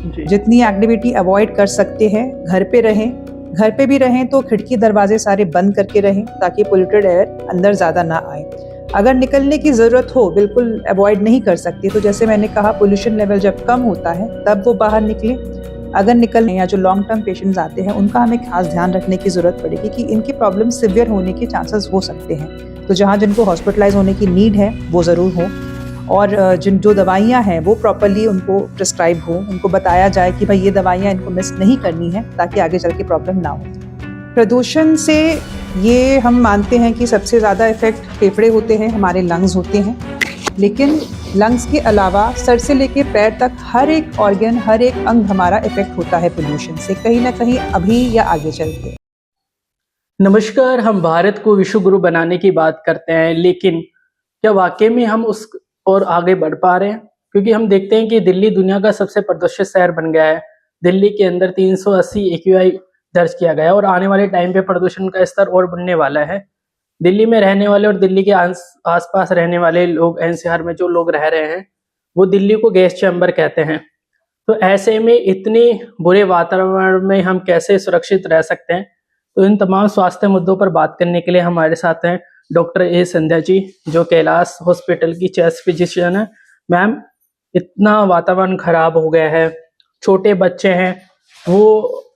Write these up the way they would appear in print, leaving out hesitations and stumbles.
जितनी activity avoid कर सकते हैं घर पे रहें। घर पे भी रहें तो खिड़की दरवाजे सारे बंद करके रहें ताकि पोल्यूटेड एयर अंदर ज़्यादा ना आए। अगर निकलने की ज़रूरत हो, बिल्कुल अवॉइड नहीं कर सकते, तो जैसे मैंने कहा पोल्यूशन लेवल जब कम होता है तब वो बाहर निकले। अगर निकलने या जो लॉन्ग टर्म पेशेंट्स आते हैं उनका हमें खास ध्यान रखने की ज़रूरत पड़ेगी कि इनकी प्रॉब्लम सिवियर होने के चांसेस हो सकते हैं, तो जहाँ जिनको हॉस्पिटलाइज होने की नीड है वो ज़रूर हो, और जो दवाइयाँ हैं वो प्रॉपरली उनको प्रिस्क्राइब हो, उनको बताया जाए कि भाई ये दवाइयाँ इनको मिस नहीं करनी है ताकि आगे चल के प्रॉब्लम ना हो। प्रदूषण से ये हम मानते हैं कि सबसे ज़्यादा इफेक्ट फेफड़े होते हैं, हमारे लंग्स होते हैं, लेकिन लंग्स के अलावा सर से लेके पैर तक हर एक ऑर्गन, हर एक अंग हमारा इफेक्ट होता है पोल्यूशन से, कहीं ना कहीं अभी या आगे चल के। नमस्कार, हम भारत को विश्व गुरु बनाने की बात करते हैं, लेकिन क्या वाकई में हम उस और आगे बढ़ पा रहे हैं? क्योंकि हम देखते हैं कि दिल्ली दुनिया का सबसे प्रदूषित शहर बन गया है। दिल्ली के अंदर 380 AQI दर्ज किया गया है और आने वाले टाइम पे प्रदूषण का स्तर और बढ़ने वाला है। दिल्ली में रहने वाले और दिल्ली के आसपास रहने वाले लोग, NCR में जो लोग रह रहे हैं, वो दिल्ली को गैस चैम्बर कहते हैं। तो ऐसे में इतने बुरे वातावरण में हम कैसे सुरक्षित रह सकते हैं? तो इन तमाम स्वास्थ्य मुद्दों पर बात करने के लिए हमारे साथ हैं डॉक्टर ए संध्या जी, जो कैलाश हॉस्पिटल की चेस्ट फिजिशियन है। मैम, इतना वातावरण खराब हो गया है, छोटे बच्चे हैं, वो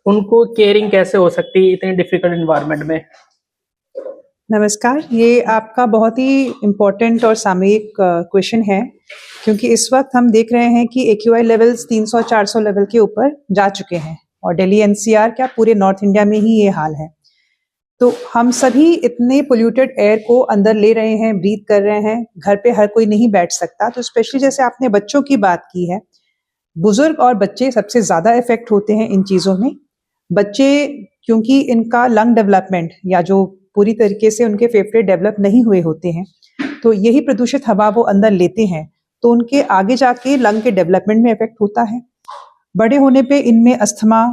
उनको केयरिंग कैसे हो सकती है इतने डिफिकल्ट एनवायरनमेंट में? नमस्कार, ये आपका बहुत ही इम्पोर्टेंट और सामयिक क्वेश्चन है, क्योंकि इस वक्त हम देख रहे हैं कि AQI लेवल्स 300-400 लेवल के ऊपर जा चुके हैं, और दिल्ली NCR क्या पूरे नॉर्थ इंडिया में ही ये हाल है। तो हम सभी इतने पोल्यूटेड एयर को अंदर ले रहे हैं, ब्रीथ कर रहे हैं। घर पे हर कोई नहीं बैठ सकता, तो स्पेशली जैसे आपने बच्चों की बात की है, बुजुर्ग और बच्चे सबसे ज़्यादा इफेक्ट होते हैं इन चीज़ों में। बच्चे, क्योंकि इनका लंग डेवलपमेंट या जो पूरी तरीके से उनके फेफड़े डेवलप नहीं हुए होते हैं, तो यही प्रदूषित हवा वो अंदर लेते हैं, तो उनके आगे जाके लंग के डेवलपमेंट में इफेक्ट होता है। बड़े होने पे इनमें asthma,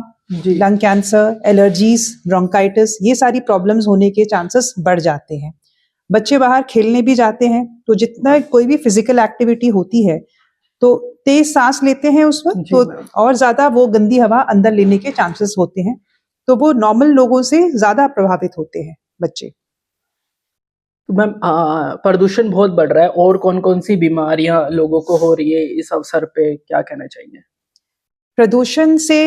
lung cancer, allergies, bronchitis, ये सारी प्रॉब्लम्स होने के चांसेस बढ़ जाते हैं। बच्चे बाहर खेलने भी जाते हैं, तो जितना कोई भी फिजिकल एक्टिविटी होती है तो तेज सांस लेते हैं उस वक्त, तो और ज्यादा वो गंदी हवा अंदर लेने के चांसेस होते हैं, तो वो नॉर्मल लोगों से ज्यादा प्रभावित होते हैं बच्चे। तो मैम, प्रदूषण बहुत बढ़ रहा है और कौन कौन सी बीमारियां लोगों को हो रही है, इस अवसर पे क्या कहना चाहिए? प्रदूषण से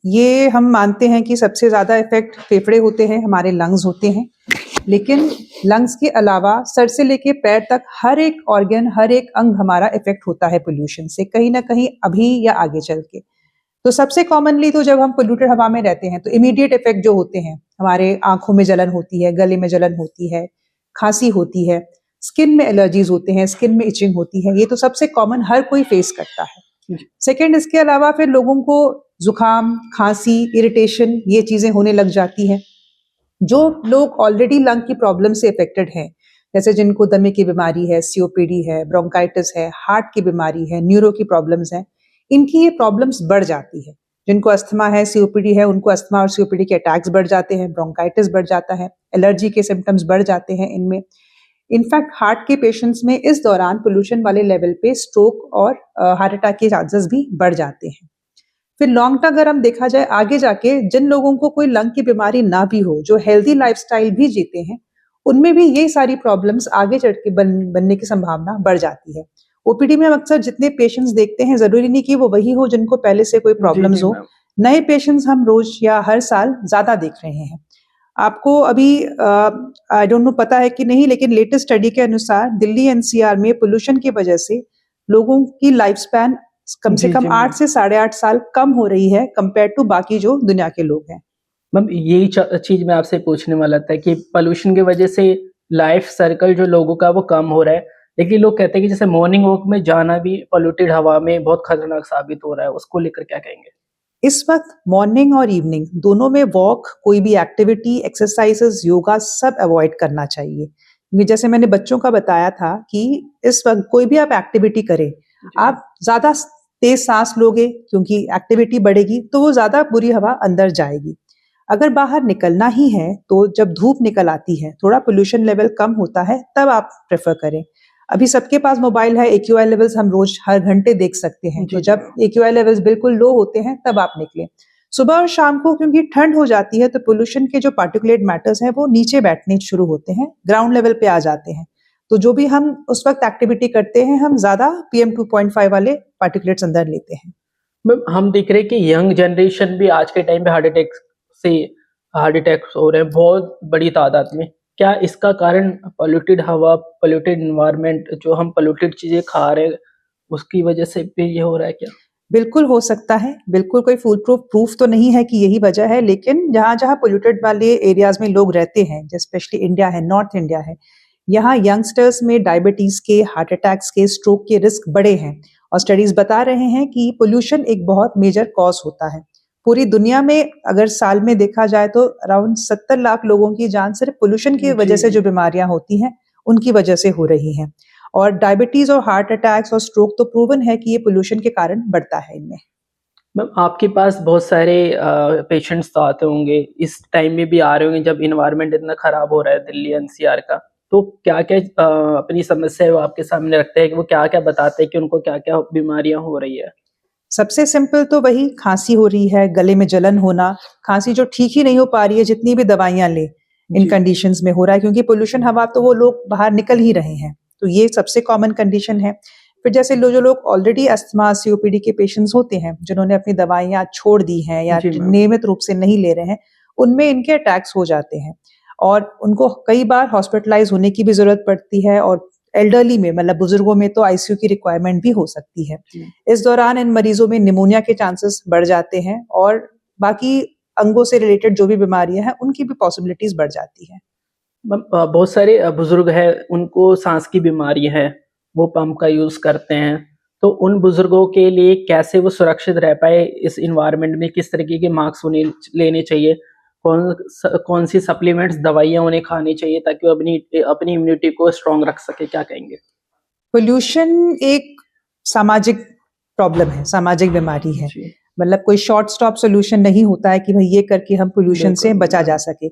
ये हम मानते हैं कि सबसे ज़्यादा इफेक्ट फेफड़े होते हैं, हमारे लंग्स होते हैं, लेकिन लंग्स के अलावा सर से लेके पैर तक हर एक ऑर्गन, हर एक अंग हमारा इफेक्ट होता है पोल्यूशन से, कहीं ना कहीं अभी या आगे चल के। तो सबसे कॉमनली तो जब हम पोल्यूटेड हवा में रहते हैं तो इमीडिएट इफेक्ट जो होते हैं, हमारे आंखों में जलन होती है, गले में जलन होती है, खांसी होती है, स्किन में एलर्जीज होते हैं, स्किन में इचिंग होती है, ये तो सबसे कॉमन हर कोई फेस करता है। सेकेंड, इसके अलावा फिर लोगों को जुकाम, खांसी, इरिटेशन, ये चीजें होने लग जाती हैं। जो लोग ऑलरेडी लंग की प्रॉब्लम से अफेक्टेड हैं, जैसे जिनको दमे की बीमारी है, COPD है, ब्रोंकाइटिस है, हार्ट की बीमारी है, न्यूरो की प्रॉब्लम्स हैं, इनकी ये प्रॉब्लम्स बढ़ जाती है। जिनको अस्थमा है, COPD है, उनको अस्थमा और COPD के अटैक्स बढ़ जाते हैं, ब्रोंकाइटिस बढ़ जाता है, एलर्जी के सिम्टम्स बढ़ जाते हैं इनमें। इनफैक्ट हार्ट के पेशेंट्स में इस दौरान पोल्यूशन वाले लेवल पे स्ट्रोक और हार्ट अटैक के चांसेस भी बढ़ जाते हैं। फिर लॉन्ग टर्म अगर हम देखा जाए आगे जाके, जिन लोगों को कोई लंग की बीमारी ना भी हो, जो हेल्दी लाइफस्टाइल भी जीते हैं, उनमें भी ये सारी प्रॉब्लम्स आगे चढ़ के बनने की संभावना बढ़ जाती है। OPD में हम अक्सर जितने पेशेंट्स देखते हैं, जरूरी नहीं कि वो वही हो जिनको पहले से कोई प्रॉब्लम्स हो। नए पेशेंट्स हम रोज या हर साल ज्यादा देख रहे हैं। आपको अभी आई डोंट नो पता है कि नहीं, लेकिन लेटेस्ट स्टडी के अनुसार दिल्ली NCR में पोल्यूशन की वजह से लोगों की लाइफ स्पैन कम से कम 8 से 8.5 साल कम हो रही है कंपेयर टू बाकी जो दुनिया के लोग हैं। मैम, यही चीज मैं आपसे पूछने वाला था कि पोल्यूशन की वजह से लाइफ सर्कल जो लोगों का वो कम हो रहा है, लेकिन लोग कहते हैं कि जैसे मॉर्निंग वॉक में जाना भी पोल्यूटेड हवा में बहुत खतरनाक साबित हो रहा है, उसको लेकर क्या कहेंगे? इस वक्त मॉर्निंग और इवनिंग दोनों में वॉक, कोई भी एक्टिविटी, एक्सरसाइजेस, योगा सब अवॉइड करना चाहिए। क्योंकि जैसे मैंने बच्चों का बताया था कि इस वक्त कोई भी आप एक्टिविटी करें, आप ज्यादा तेज सांस लोगे, क्योंकि एक्टिविटी बढ़ेगी तो वो ज्यादा बुरी हवा अंदर जाएगी। अगर बाहर निकलना ही है तो जब धूप निकल आती है, थोड़ा पोल्यूशन लेवल कम होता है, तब आप प्रेफर करें। अभी सबके पास मोबाइल है, AQI लेवल्स हम रोज हर घंटे देख सकते हैं। जी, तो जब AQI लेवल्स बिल्कुल लो होते हैं तब आप निकलें। सुबह और शाम को क्योंकि ठंड हो जाती है तो पोल्यूशन के जो पार्टिकुलेट मैटर्स हैं वो नीचे बैठने शुरू होते हैं, ग्राउंड लेवल पे आ जाते हैं। तो जो भी हम उस वक्त एक्टिविटी करते हैं हम ज्यादा PM 2.5 वाले पार्टिकुलेट्स अंदर लेते हैं। मैम हम देख रहे हैं कि यंग जनरेशन भी आज के टाइम पे हार्ट अटैक्स हो रहे हैं बहुत बड़ी तादाद में। क्या इसका कारण पॉल्यूटेड हवा, पॉल्यूटेड एनवायरनमेंट, जो हम पॉल्यूटेड चीजें खा रहे हैं उसकी वजह से भी ये हो रहा है क्या? बिल्कुल हो सकता है, बिल्कुल कोई फुल प्रूफ तो नहीं है कि यही वजह है, लेकिन जहाँ जहाँ पोल्यूटेड वाले एरियाज में लोग रहते हैं, स्पेशली इंडिया है, नॉर्थ इंडिया है, यहाँ यंगस्टर्स में डायबिटीज के, हार्ट अटैक्स के, स्ट्रोक के रिस्क बड़े हैं। और स्टडीज बता रहे हैं कि पोल्यूशन एक बहुत मेजर कॉज होता है। पूरी दुनिया में अगर साल में देखा जाए तो अराउंड 70 लाख लोगों की जान सिर्फ पोल्यूशन की वजह से जो बीमारियां होती हैं उनकी वजह से हो रही हैं। और डायबिटीज और हार्ट अटैक्स और स्ट्रोक तो प्रूवन है कि ये पोल्यूशन के कारण बढ़ता है इनमें। मैम आपके पास बहुत सारे पेशेंट्स तो आते होंगे, इस टाइम में भी आ रहे होंगे जब इन्वायरमेंट इतना खराब हो रहा है दिल्ली NCR का, तो क्या क्या अपनी समस्या है वो आपके सामने रखते हैं कि वो क्या क्या बताते हैं कि उनको क्या क्या बीमारियां हो रही है? सबसे सिंपल तो वही खांसी हो रही है, गले में जलन होना, खांसी जो ठीक ही नहीं हो पा रही है जितनी भी दवाइयां ले इन कंडीशंस में हो रहा है, क्योंकि पोल्यूशन हवा तो वो लोग बाहर निकल ही रहे हैं। तो ये सबसे कॉमन कंडीशन है। फिर जैसे जो लोग ऑलरेडी अस्थमा COPD के पेशेंट्स होते हैं, जिन्होंने अपनी दवाइयां छोड़ दी हैं या नियमित रूप से नहीं ले रहे हैं, उनमें इनके अटैक्स हो जाते हैं और उनको कई बार हॉस्पिटलाइज होने की भी जरूरत पड़ती है। और एल्डरली में, मतलब बुजुर्गों में, तो ICU की रिक्वायरमेंट भी हो सकती है। इस दौरान इन मरीजों में निमोनिया के चांसेस बढ़ जाते हैं और बाकी अंगों से रिलेटेड जो भी बीमारियां हैं उनकी भी पॉसिबिलिटीज बढ़ जाती है। बहुत सारे बुजुर्ग हैं उनको सांस की बीमारी है, वो पंप का यूज करते हैं, तो उन बुजुर्गों के लिए कैसे वो सुरक्षित रह पाए इस इन्वायरमेंट में, किस तरीके के मार्क्स उन्हें लेने चाहिए, कौन सी सप्लीमेंट्स, दवाइयां उन्हें खानी चाहिए ताकि वो अपनी इम्यूनिटी को स्ट्रांग रख सके, क्या कहेंगे? पोल्यूशन एक सामाजिक प्रॉब्लम है, सामाजिक बीमारी है। मतलब कोई शॉर्ट स्टॉप सोल्यूशन नहीं होता है कि भाई ये करके हम पोल्यूशन से बचा जा सके।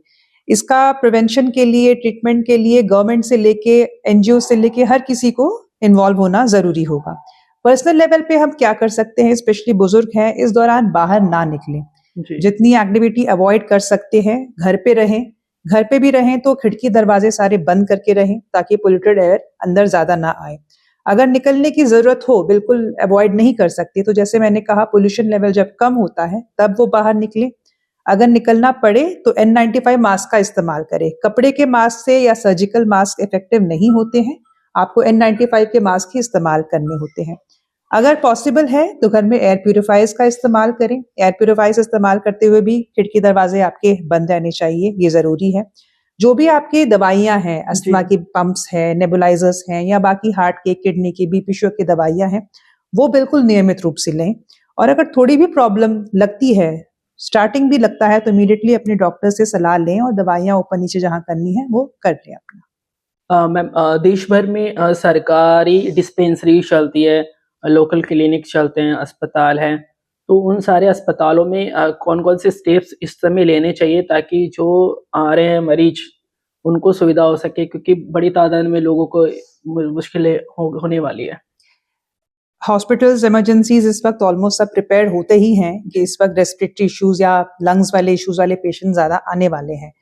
इसका प्रिवेंशन के लिए, ट्रीटमेंट के लिए गवर्नमेंट से लेके NGO से लेके हर किसी को इन्वॉल्व होना जरूरी होगा। पर्सनल लेवल पे हम क्या कर सकते हैं, स्पेशली बुजुर्ग हैं, इस दौरान बाहर ना निकलें, जितनी एक्टिविटी अवॉइड कर सकते हैं घर पे रहें। घर पे भी रहें तो खिड़की दरवाजे सारे बंद करके रहें ताकि पोल्यूटेड एयर अंदर ज्यादा ना आए। अगर निकलने की जरूरत हो, बिल्कुल अवॉइड नहीं कर सकते, तो जैसे मैंने कहा पोल्यूशन लेवल जब कम होता है तब वो बाहर निकले। अगर निकलना पड़े तो N95 मास्क का इस्तेमाल करें। कपड़े के मास्क से या सर्जिकल मास्क इफेक्टिव नहीं होते हैं, आपको N95 के मास्क ही इस्तेमाल करने होते हैं। अगर पॉसिबल है तो घर में एयर प्यूरिफायर्स का इस्तेमाल करें। एयर प्यूरिफायर्स इस्तेमाल करते हुए भी खिड़की दरवाजे आपके बंद रहने चाहिए, ये जरूरी है। जो भी आपकी दवाइयां हैं, अस्थमा की पंप्स है, नेबुलाइजर्स हैं या बाकी हार्ट के, किडनी की, BP शुगर की दवाइयां हैं, वो बिल्कुल नियमित रूप से लें। और अगर थोड़ी भी प्रॉब्लम लगती है, स्टार्टिंग भी लगता है, तो इमीडिएटली अपने डॉक्टर से सलाह लें और दवाइयां ऊपर नीचे जहां करनी है वो कर लें अपना। मैम देश भर में सरकारी डिस्पेंसरी चलती है, लोकल क्लिनिक चलते हैं, अस्पताल हैं, तो उन सारे अस्पतालों में कौन कौन से स्टेप्स इस समय लेने चाहिए ताकि जो आ रहे हैं मरीज उनको सुविधा हो सके, क्योंकि बड़ी तादाद में लोगों को मुश्किलें होने वाली है? हॉस्पिटल्स, इमरजेंसीज इस वक्त ऑलमोस्ट सब प्रिपेयर होते ही हैं कि इस वक्त रेस्पिरेटरी इश्यूज या लंग्स वाले इश्यूज वाले पेशेंट ज्यादा आने वाले हैं।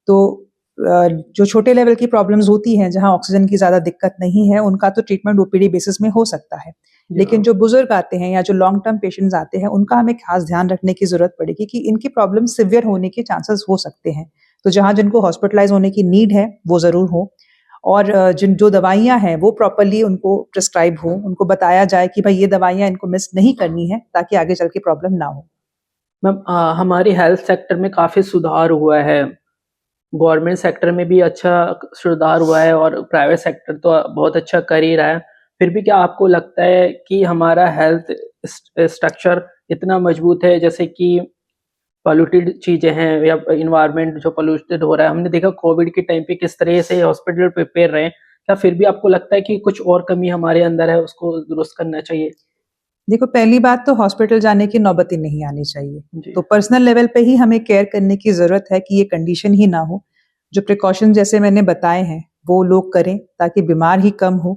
तो जो छोटे लेवल की प्रॉब्लम्स होती हैं, जहां ऑक्सीजन की ज्यादा दिक्कत नहीं है, उनका तो ट्रीटमेंट OPD बेसिस में हो सकता है। लेकिन जो बुजुर्ग आते हैं या जो लॉन्ग टर्म पेशेंट्स आते हैं, उनका हमें खास ध्यान रखने की जरूरत पड़ेगी कि इनकी प्रॉब्लम सिवियर होने के चांसेस हो सकते हैं। तो जहां जिनको हॉस्पिटलाइज होने की नीड है वो जरूर हो, और जो दवाइयां हैं वो प्रॉपरली उनको प्रिस्क्राइब हो, उनको बताया जाए कि भाई ये दवाइयां इनको मिस नहीं करनी है ताकि आगे चल के प्रॉब्लम ना हो। मैम हमारे हेल्थ सेक्टर में काफ़ी सुधार हुआ है, गवर्नमेंट सेक्टर में भी अच्छा सुधार हुआ है और प्राइवेट सेक्टर तो बहुत अच्छा कर ही रहा है। फिर भी क्या आपको लगता है कि हमारा हेल्थ स्ट्रक्चर इतना मजबूत है, जैसे कि पॉल्यूटेड चीज़ें हैं या इन्वायरमेंट जो पॉल्यूटेड हो रहा है? हमने देखा कोविड के टाइम पे किस तरह से हॉस्पिटल प्रिपेयर रहे, क्या फिर भी आपको लगता है कि कुछ और कमी हमारे अंदर है, उसको दुरुस्त करना चाहिए? देखो, पहली बात तो हॉस्पिटल जाने की नौबत ही नहीं आनी चाहिए। तो पर्सनल लेवल पे ही हमें केयर करने की जरूरत है कि ये कंडीशन ही ना हो। जो प्रिकॉशन जैसे मैंने बताए हैं वो लोग करें ताकि बीमार ही कम हो।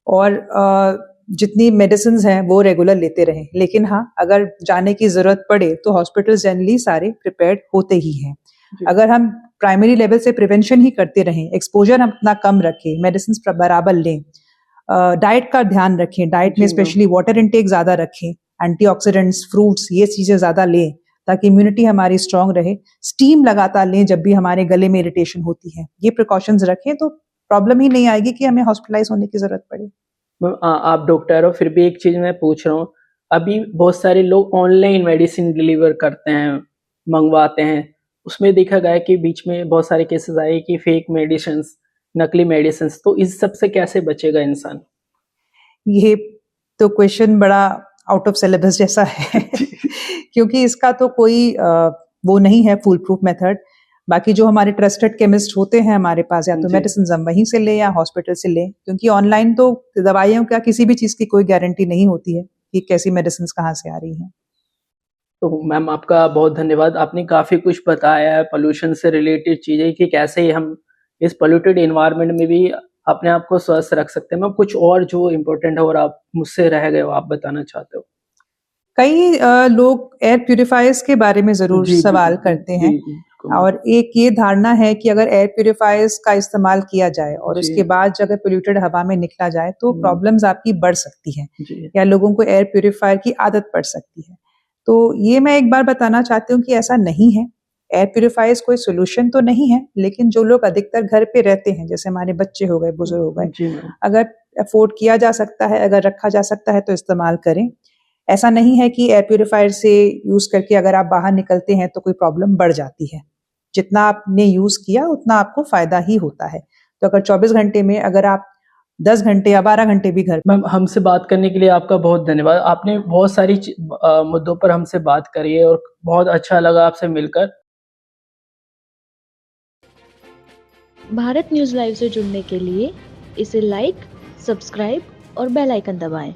और जितनी मेडिसिन हैं वो रेगुलर लेते रहें। लेकिन हाँ, अगर जाने की ज़रूरत पड़े तो हॉस्पिटल जनरली सारे प्रिपेयर्ड होते ही हैं। अगर हम प्राइमरी लेवल से प्रिवेंशन ही करते रहें, एक्सपोजर हम अपना कम रखें, मेडिसिन बराबर लें, डाइट का ध्यान रखें, डाइट में स्पेशली वाटर इनटेक ज़्यादा रखें, एंटीऑक्सीडेंट्स, फ्रूट्स, ये चीज़ें ज़्यादा लें ताकि इम्यूनिटी हमारी स्ट्रांग रहे। स्टीम लगातार लें जब भी हमारे गले में इरिटेशन होती है। ये प्रिकॉशंस रखें तो प्रॉब्लम ही नहीं आएगी कि हमें हॉस्पिटलाइज होने की ज़रूरत पड़े। आप डॉक्टर हो, फिर भी एक चीज़ मैं पूछ रहा हूँ, अभी बहुत सारे लोग ऑनलाइन मेडिसिन डिलीवर करते हैं, मंगवाते हैं। उसमें देखा गया कि बीच में बहुत सारे केसेस आए कि फेक मेडिसिन्स, नकली मेडिसिन्स, तो इस सब से कैसे बचेगा इंसान? ये तो क्वेश्चन बड़ा आउट ऑफ सिलेबस जैसा है क्योंकि इसका तो कोई वो नहीं है फुल प्रूफ मेथड। बाकी जो हमारे ट्रस्टेड केमिस्ट होते हैं हमारे पास, या तो मेडिसिन हम वहीं से लें या हॉस्पिटल से लें, क्योंकि ऑनलाइन तो दवाइयों का किसी भी चीज़ की कोई गारंटी नहीं होती है कि कैसी मेडिसिन कहाँ से आ रही हैं। तो मैम आपका बहुत धन्यवाद, आपने काफ़ी कुछ बताया है पोल्यूशन से रिलेटेड चीज़ें कि कैसे हम इस पोल्यूटेड एनवायरनमेंट में भी अपने आप को स्वस्थ रख सकते हैं। मैम कुछ और जो इम्पोर्टेंट है और आप मुझसे रह गए हो, आप बताना चाहते हो? कई लोग एयर प्यूरिफायर्स के बारे में ज़रूर सवाल करते हैं, और एक ये धारणा है कि अगर एयर प्यूरिफायर्स का इस्तेमाल किया जाए और उसके बाद अगर पोल्यूटेड हवा में निकला जाए तो प्रॉब्लम्स आपकी बढ़ सकती हैं या लोगों को एयर प्यूरिफायर की आदत पड़ सकती है। तो ये मैं एक बार बताना चाहती हूँ कि ऐसा नहीं है। एयर प्यूरिफायर्स कोई सोल्यूशन तो नहीं है, लेकिन जो लोग अधिकतर घर पे रहते हैं, जैसे हमारे बच्चे हो गए, बुजुर्ग हो गए, अगर अफोर्ड किया जा सकता है, अगर रखा जा सकता है तो इस्तेमाल करें। ऐसा नहीं है कि एयर प्यूरिफायर से यूज़ करके अगर आप बाहर निकलते हैं तो कोई प्रॉब्लम बढ़ जाती है। जितना आपने यूज़ किया उतना आपको फ़ायदा ही होता है। तो अगर 24 घंटे में अगर आप 10 घंटे या 12 घंटे भी घर। मैम हमसे बात करने के लिए आपका बहुत धन्यवाद। आपने बहुत सारी मुद्दों पर हमसे बात करी है और बहुत अच्छा लगा आपसे मिलकर। भारत न्यूज़ लाइव से जुड़ने के लिए इसे लाइक, सब्सक्राइब और बेल आइकन दबाएं।